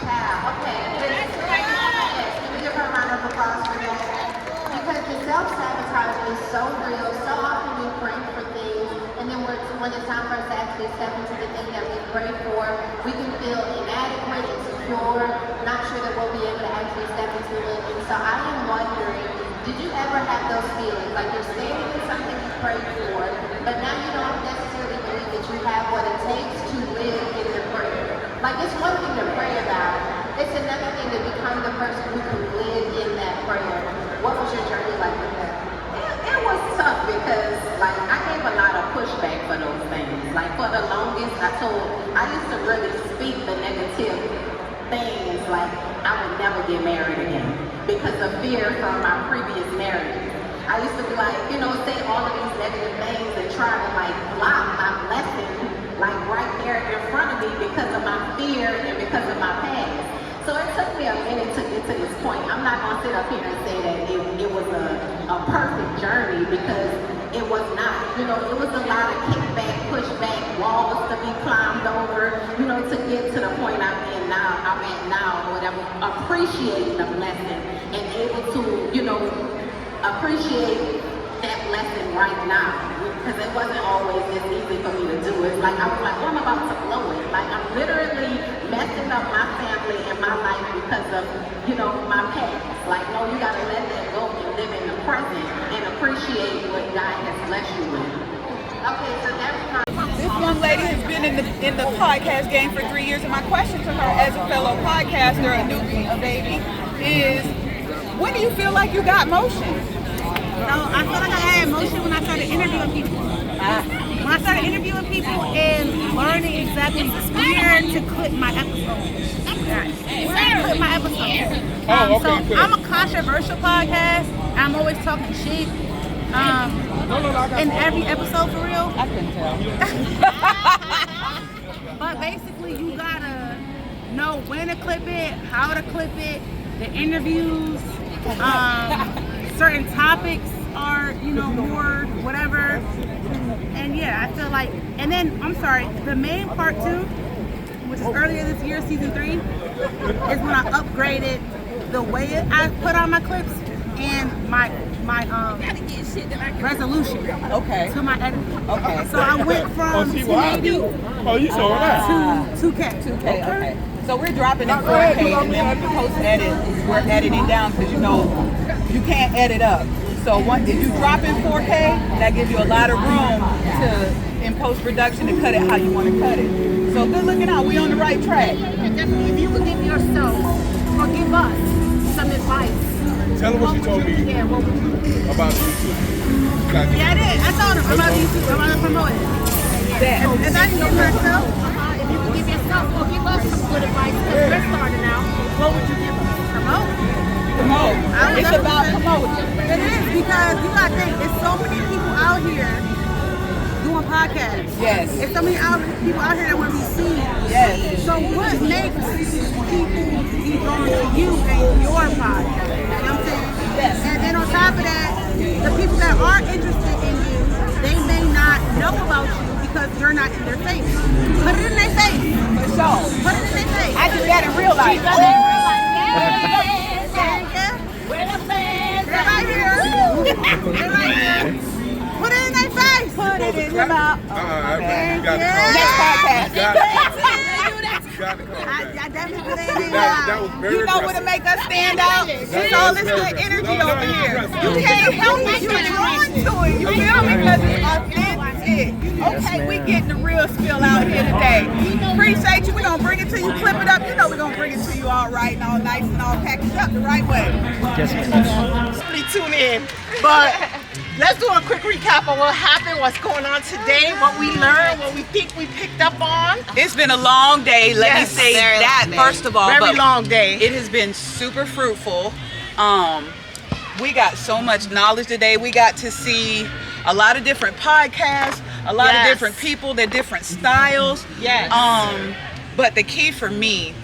Yeah, okay. Yes, can we give her a round of applause for that? Because the self-sabotage is so real. So often we pray for things, and then when it's time for us to actually step into the thing that we pray for, we can feel inadequate, insecure, not sure that we'll be able to actually step into it. And so I am wondering, did you ever have those feelings? You're standing in something you prayed for, but now you don't necessarily believe that you have what it takes to live in the prayer. It's one thing to pray about, it's another thing to become the person who can live in that prayer. because like I gave a lot of pushback for those things. Like for the longest, I used to really speak the negative things, like I would never get married again because of fear from my previous marriage. I used to be like, you know, say all of these negative things and try to like block my blessing like right there in front of me because of my fear and because of my past. So it took me a minute to get to this point. I'm not gonna sit up here and say that it was a perfect journey because it was not. You know, it was a lot of kickback, pushback, walls to be climbed over, you know, to get to the point I'm at now, or whatever, appreciating the blessing and able to, you know, appreciate that blessing right now. Because it wasn't always this easy for me to do. It's like, I was like, oh, I'm about to blow it. Like, I'm literally messing up my family and my life because of, you know, my past. Like, no, you gotta let that go and live in the present and appreciate what God has blessed you with. Okay, so every time. This young lady has been in the podcast game for 3 years, and my question to her as a fellow podcaster, a newbie, a baby, is, when do you feel like you got motion? So I feel like I had emotion when I started interviewing people. When I started interviewing people and learning exactly where to clip my episode. Where to clip my episode. So I'm a controversial podcast. I'm always talking shit. In every episode, for real. I couldn't tell. But basically, you gotta know when to clip it, how to clip it, the interviews. Certain topics are, you know, more whatever. And yeah, I feel like, and then, I'm sorry, the main part too, which is earlier this year, season 3, is when I upgraded the way I put on my clips and my resolution. Okay. To my editing. Okay. So I went from 280 to 2K. 2K, okay. So we're dropping in 4K, and then we post-edit, we're editing down because, you know, you can't edit up. So if you drop in 4K, that gives you a lot of room to, in post-production, to cut it how you want to cut it. So good looking out, we on the right track. If you would give yourself, or give us, some advice. Tell her what you told me Yeah, what would you do? about YouTube. Yeah, I did. I told him about YouTube. I'm going to promote it. And I didn't give myself. If you could give yourself, or give us some good advice, because we're starting out, what would you give us? Promote. It's about promoting. It is, because you got to think, there's so many people out here doing podcasts. Yes. There's so many people out here that want to be seen. Yes. So what makes people be drawn to you and your podcast? You know what I'm saying? Yes. And then on top of that, the people that are interested in you, they may not know about you because you're not in their face. Put it in their face. For sure. Put it in their face. I do that in real life. She does it in real life. Yeah. Where the fans? They're right here. They're right here. Put it in their face. Put it in their mouth. Next podcast. I definitely put it in That was very You know what to make us stand out? It's all this good energy over here. You can't help it. You're drawn to it. You feel me? Because it's authentic. Okay, we getting the real spill out here today. Appreciate you. We're going to bring it to you. Clip it up. You know we're going to bring it to you all right and all nice and all packaged up the right way. Please tune in. But let's do a quick recap of what happened, what's going on today, what we learned, what we think we picked up on. It's been a long day. Let me say that first of all. Very long day. It has been super fruitful. We got so much knowledge today. We got to see a lot of different podcasts, a lot of different people, their different styles. Yes. But the key for me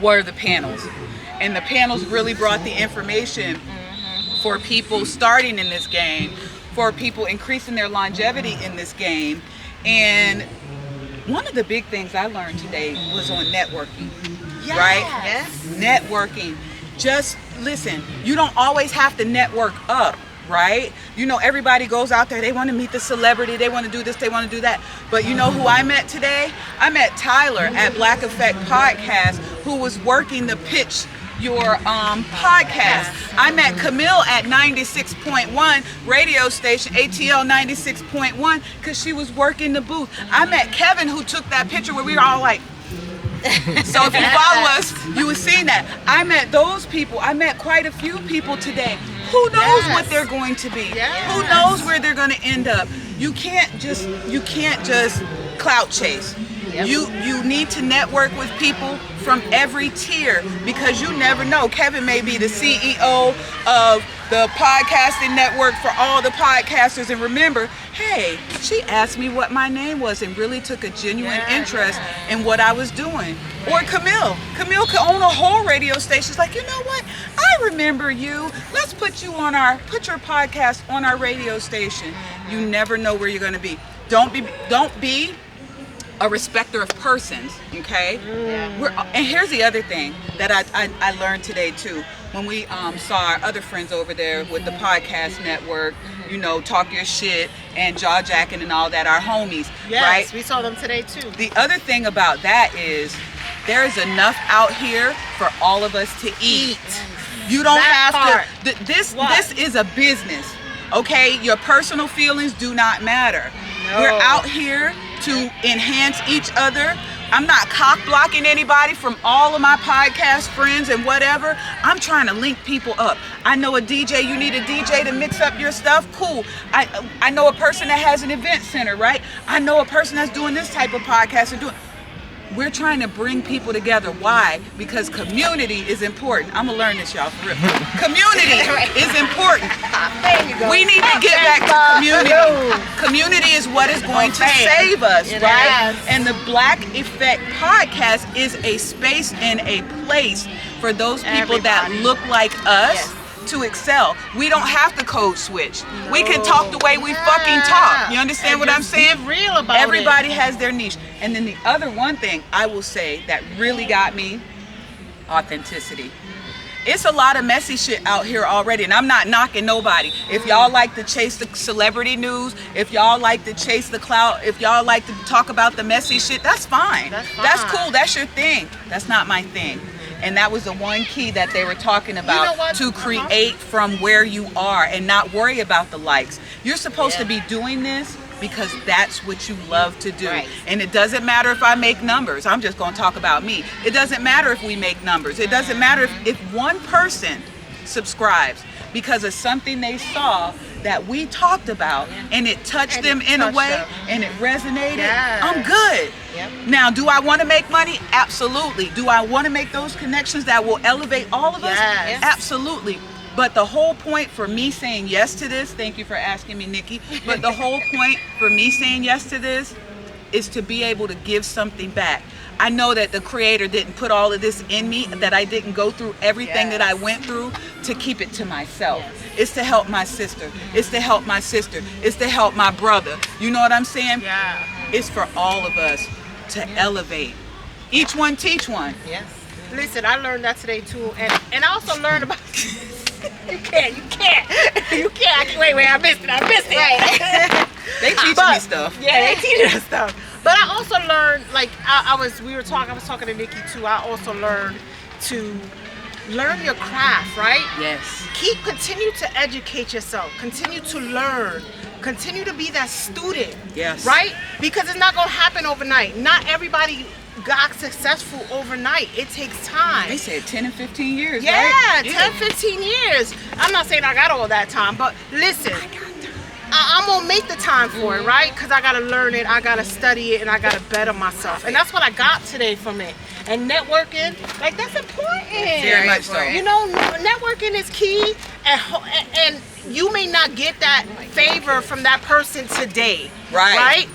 were the panels. And the panels really brought the information for people starting in this game, for people increasing their longevity in this game. And one of the big things I learned today was on networking, right? Yes. Networking. Just listen, you don't always have to network up, right? You know, everybody goes out there, they want to meet the celebrity, they want to do this, they want to do that. But you know who I met today? I met Tyler at Black Effect Podcast, who was working the pitch your podcast. I met Camille at 96.1 radio station, ATL 96.1, because she was working the booth. I met Kevin, who took that picture where we were all like, so if you follow us, you would see that. I met those people. I met quite a few people today Who knows what they're going to be? Who knows where they're going to end up? You can't just clout chase. You need to network with people from every tier, because you never know. Kevin may be the CEO of the podcasting network for all the podcasters, and remember, hey, she asked me what my name was and really took a genuine interest in what I was doing. Or Camille could own a whole radio station. She's like, you know what? I remember you. Let's put your podcast on our radio station. You never know where you're going to be. Don't be a respecter of persons, okay? And here's the other thing that I learned today too. When we saw our other friends over there with the podcast network, you know, Talk Your Shit and Jaw Jacking and all that, our homies, right? Yes, we saw them today too. The other thing about that is there is enough out here for all of us to eat. You don't have to. This is a business, okay? Your personal feelings do not matter. No. We're out here to enhance each other. I'm not cock blocking anybody from all of my podcast friends and whatever. I'm trying to link people up. I know a DJ, you need a DJ to mix up your stuff, cool. I know a person that has an event center, right? I know a person that's doing this type of podcast and doing. We're trying to bring people together. Why? Because community is important. I'm gonna learn this, y'all, for real. Community is important. We need to get back to community. Community is what is going to save us, right? And the Black Effect podcast is a space and a place for those people that look like us to excel. We don't have to code switch. No. We can talk the way we fucking talk. You understand what I'm saying? Be real about Everybody has their niche. And then the other one thing I will say that really got me, authenticity. It's a lot of messy shit out here already, and I'm not knocking nobody. If y'all like to chase the celebrity news, if y'all like to chase the clout, if y'all like to talk about the messy shit, that's fine. That's cool. That's your thing. That's not my thing. And that was the one key that they were talking about, to create from where you are and not worry about the likes. You're supposed to be doing this because that's what you love to do. And it doesn't matter if I make numbers. I'm just going to talk about me. It doesn't matter if we make numbers. It doesn't matter if one person subscribes because of something they saw that we talked about and it touched them in a way and it resonated. I'm good. Now, do I want to make money? Absolutely. Do I want to make those connections that will elevate all of us? Absolutely. But the whole point for me saying yes to this, thank you for asking me, Nikki, but the whole point for me saying yes to this is to be able to give something back. I know that the Creator didn't put all of this in me, that I didn't go through everything that I went through to keep it to myself. It's to help my sister. It's to help my sister. It's to help my brother. You know what I'm saying? It's for all of us to elevate. Each one teach one. Listen, I learned that today too, and I also learned about you can't. Wait, I missed it. They teach me stuff. Yeah, they teach us stuff. But I also learned, like I was talking to Nikki too. I also learned to learn your craft, right? Yes. Continue to educate yourself. Continue to learn. Continue to be that student. Yes. Right? Because it's not gonna happen overnight. Not everybody got successful overnight. It takes time. They said 10 and 15 years, right? 10, 15 years. I'm not saying I got all that time, but listen, I'm gonna make the time for it, right? Because I gotta learn it, I gotta study it, and I gotta better myself. And that's what I got today from it. And networking, like, that's important. Very much so. You know, networking is key, and you may not get that favor from that person today, right?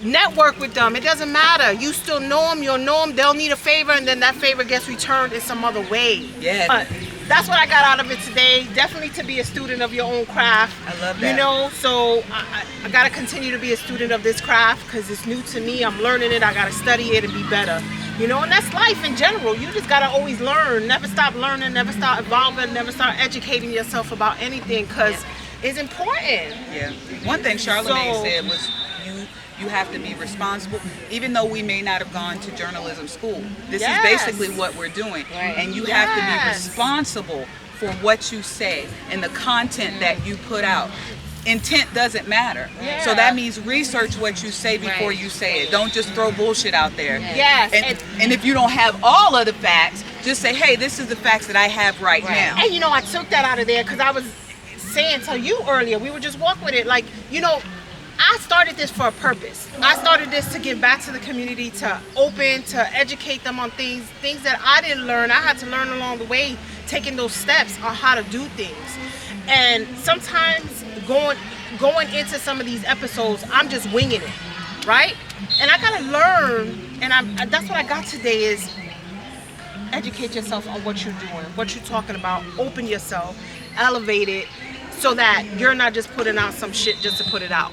Network with them. It doesn't matter. You still know them, you'll know them, they'll need a favor, and then that favor gets returned in some other way. But that's what I got out of it today. Definitely to be a student of your own craft. I love that. You know, so I got to continue to be a student of this craft because it's new to me. I'm learning it. I got to study it and be better. You know, and that's life in general. You just got to always learn. Never stop learning, never stop evolving, never stop educating yourself about anything because it's important. One thing Charlemagne said was you have to be responsible, even though we may not have gone to journalism school. This is basically what we're doing. And you have to be responsible for what you say and the content that you put out. Intent doesn't matter. So that means research what you say before you say it. Don't just throw bullshit out there. And if you don't have all of the facts, just say, hey, this is the facts that I have right now. And you know, I took that out of there because I was saying to you earlier, we were just walking with it. Like, you know, I started this for a purpose. I started this to give back to the community, to educate them on things that I didn't learn. I had to learn along the way, taking those steps on how to do things. And sometimes going into some of these episodes, I'm just winging it, right? And I gotta learn, and that's what I got today is educate yourself on what you're doing, what you're talking about, open yourself, elevate it, so that you're not just putting out some shit just to put it out.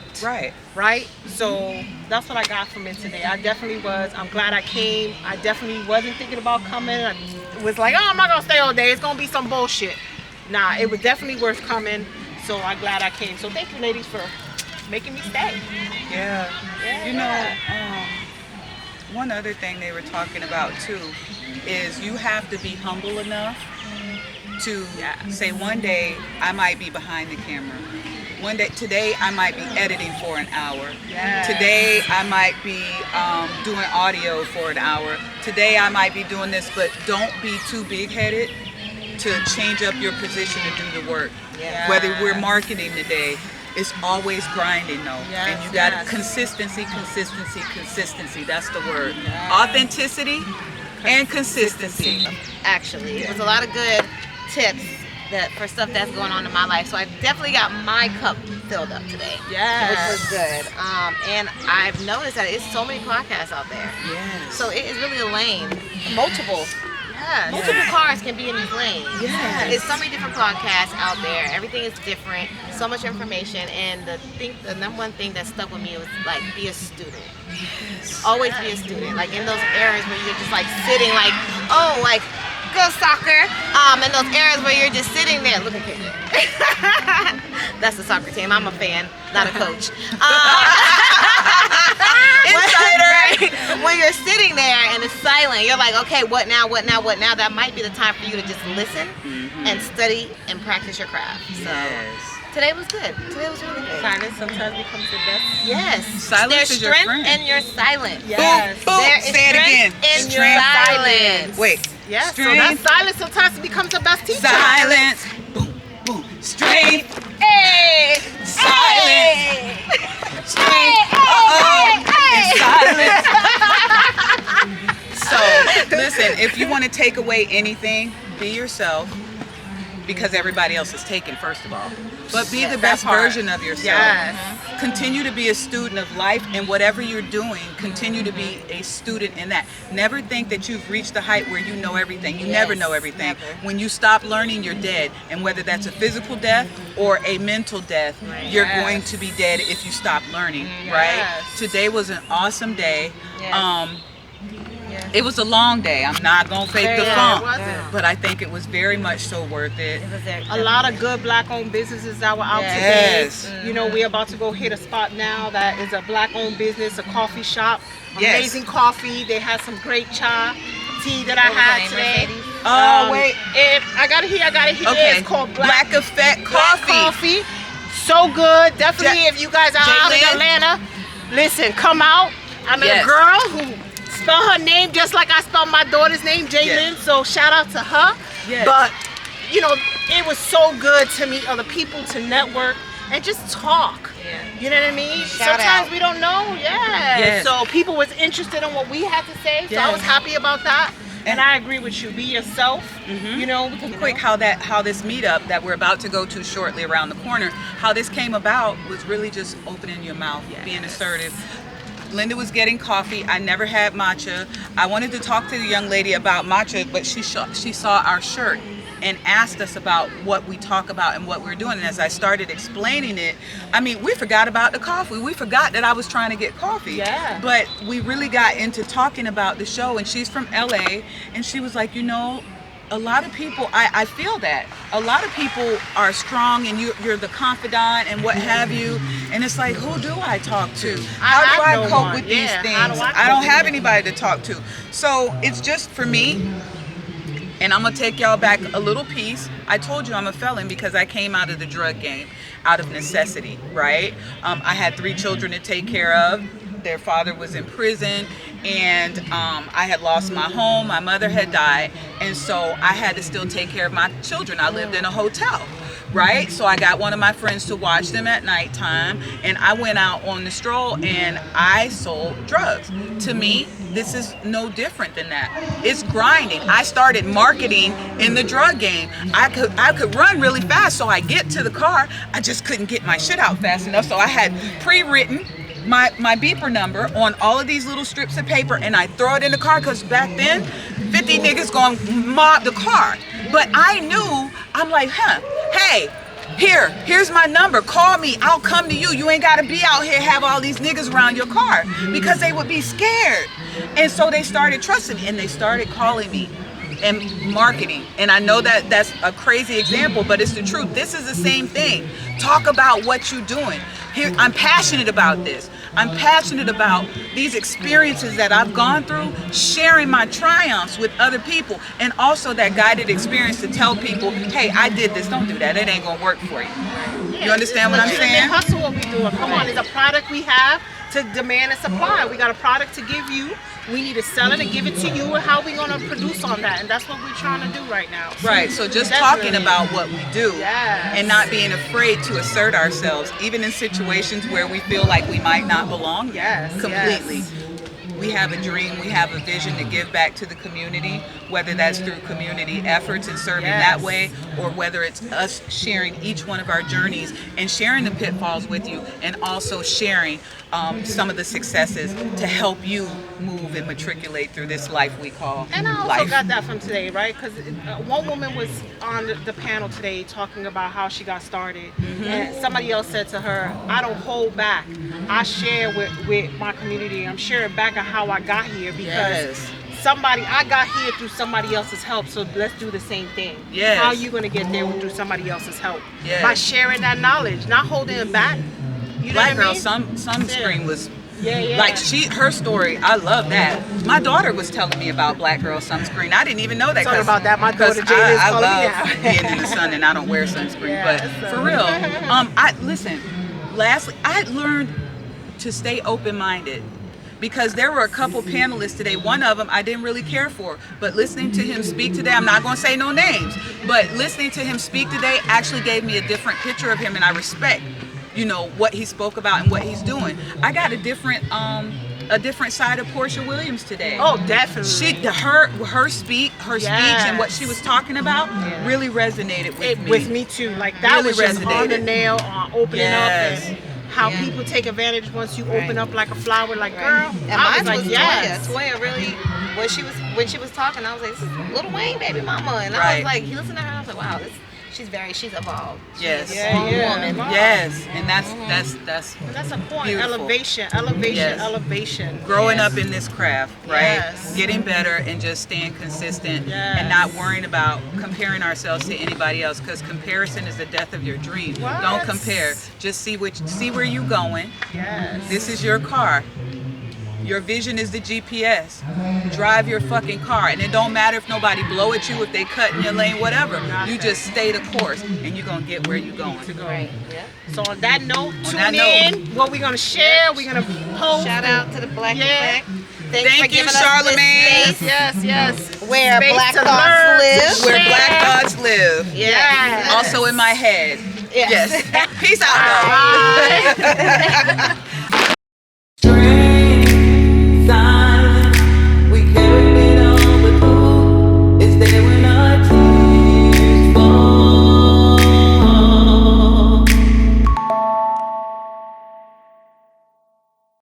Right? So that's what I got from it today. I'm glad I came. I definitely wasn't thinking about coming. I was like, oh, I'm not gonna stay all day. It's gonna be some bullshit. Nah, it was definitely worth coming. So I'm glad I came. So thank you, ladies, for making me stay. Yeah. You know, one other thing they were talking about too is you have to be humble enough to say one day I might be behind the camera. Today I might be editing for an hour. Yes. Today I might be doing audio for an hour. Today I might be doing this, but don't be too big-headed to change up your position to do the work. Yes. Whether we're marketing today, it's always grinding though. Yes, And you got yes. consistency. That's the word. Yes. Authenticity and consistency. Actually, it was a lot of good tips for stuff that's going on in my life. So I definitely got my cup filled up today. Yes. Which was good. And I've noticed that it's so many podcasts out there. Yes. So it is really a lane. Multiple. Yes. Multiple cars can be in these lanes. Yes. It's so many different podcasts out there. Everything is different. So much information. And the number one thing that stuck with me was like, be a student. Yes. Always be a student. Like in those areas where you're just like sitting like, oh, like, go soccer. In those areas where you're just sitting there. Look at Kate. That's the soccer team. I'm a fan, not a coach. Insider. When you're sitting there and it's silent, you're like, okay, what now? That might be the time for you to just listen and study and practice your craft. So today was good. Today was really good. Silence sometimes becomes the best. Yes. Silence There's is your strength friend. in your silence. Yes. Boom, boom. There is Say it again. strength in your silence. Wait. Yeah, so Strength. that silence sometimes becomes the best teacher. Silence. Boom, boom. Strength. Hey! Silence. Strength. Silence. So, listen, if you want to take away anything, be yourself, because everybody else is taken, first of all. But be the best version of yourself. Yes. Continue to be a student of life, and whatever you're doing, continue to be a student in that. Never think that you've reached the height where you know everything. You never know everything. When you stop learning, you're dead. And whether that's a physical death or a mental death, you're going to be dead if you stop learning, right? Today was an awesome day. It was a long day. I'm not gonna fake the funk, but I think it was very much so worth it. A lot of good black-owned businesses that were out today. You know, we're about to go hit a spot now that is a black-owned business, a coffee shop. Amazing coffee. They had some great tea that I had today. Wait. I got it here. Okay. It's called Black Effect Coffee. So good. Definitely, if you guys are out in Atlanta, listen, come out. I met a girl who spelled her name just like I spelled my daughter's name, Jaylyn. So shout out to her. But you know, it was so good to meet other people, to network, and just talk. You know what I mean? Sometimes we don't know. So people was interested in what we had to say. So I was happy about that. And I agree with you. Be yourself. You know, quick, how this meetup that we're about to go to shortly around the corner, how this came about was really just opening your mouth, being assertive. Linda was getting coffee. I never had matcha. I wanted to talk to the young lady about matcha, but she saw our shirt and asked us about what we talk about and what we're doing. And as I started explaining it, I mean, we forgot about the coffee. We forgot that I was trying to get coffee. But we really got into talking about the show, and she's from LA, and she was like, you know, a lot of people, I feel that. A lot of people are strong and you're the confidant and what have you. And it's like, who do I talk to? How do I cope with these things? I don't have anybody to talk to. So it's just for me. And I'm going to take y'all back a little piece. I told you I'm a felon because I came out of the drug game out of necessity, right? I had 3 children to take care of. Their father was in prison, and I had lost my home. My mother had died, and so I had to still take care of my children. I lived in a hotel. right? So I got one of my friends to watch them at nighttime, and I went out on the stroll and I sold drugs. To me, this is no different than that. It's grinding. I started marketing in the drug game. I could run really fast, so I get to the car. I just couldn't get my shit out fast enough, so I had pre-written my beeper number on all of these little strips of paper, and I throw it in the car, because back then 50 niggas gonna mob the car. But I knew, I'm like, hey, here's my number, call me, I'll come to you. You ain't gotta be out here have all these niggas around your car, because they would be scared. And so they started trusting me, and they started calling me and marketing. And I know that that's a crazy example, but it's the truth. This is the same thing. Talk about what you're doing. Here, I'm passionate about this. I'm passionate about these experiences that I've gone through, sharing my triumphs with other people, and also that guided experience to tell people, hey, I did this, don't do that, it ain't gonna work for you. You understand what I'm saying? Hustle what we doing. Come on, it's a product we have to demand and supply. We got a product to give you. We need to sell it and give it to you, and how we gonna produce on that, and that's what we're trying to do right now. Right, so just talking about what we do, and not being afraid to assert ourselves, even in situations where we feel like we might not belong. Completely. Yes. We have a dream, we have a vision to give back to the community, whether that's through community efforts and serving that way, or whether it's us sharing each one of our journeys and sharing the pitfalls with you, and also sharing some of the successes to help you move and matriculate through this life we call And I also life. got that from today, right? Because one woman was on the panel today talking about how she got started. And somebody else said to her, I don't hold back. I share with my community. I'm sharing back on how I got here, because I got here through somebody else's help. So let's do the same thing. How are you going to get there through somebody else's help? By sharing that knowledge, not holding it back. You know Black what I Girl mean? Sunscreen was Yeah. like her story. I love that. My daughter was telling me about Black Girl Sunscreen. I didn't even know that. Sorry about that. My daughter Jada is I calling me love out. being in the sun, and I don't wear sunscreen. But for real, lastly, I learned to stay open-minded. Because there were a couple panelists today. One of them I didn't really care for, but listening to him speak today, I'm not going to say no names, but listening to him speak today actually gave me a different picture of him, and I respect, what he spoke about and what he's doing. I got a different side of Portia Williams today. Oh, definitely. Her speech and what she was talking about really resonated with me. With me too. Like that really was just resonated. on the nail, on opening up, and how people take advantage once you open up like a flower. Like, girl, And I mine was was like, yes. Toya really, when she was talking, I was like, this is Lil Wayne baby mama, and I was like, he listened to her, I was like, wow, she's evolved. Yes. She's a strong woman. Yes, and that's And that's a point. beautiful. Elevation. Growing up in this craft, right? Yes. Getting better and just staying consistent and not worrying about comparing ourselves to anybody else, because comparison is the death of your dream. What? Don't compare. Just see where you're going. Yes. This is your car. Your vision is the GPS. Drive your fucking car, and it don't matter if nobody blow at you, if they cut in your lane, whatever. You just stay the course, and you're gonna get where you're going. Right. So on that note, tune in. What we're gonna share, we're gonna post. Shout out to the Black Effect. Thank for you, giving us Charlemagne. this space. Yes. Where Space Black to thoughts learn, live. to Where share. Black thoughts live. Yes. Also in my head. Yes. Peace out, though.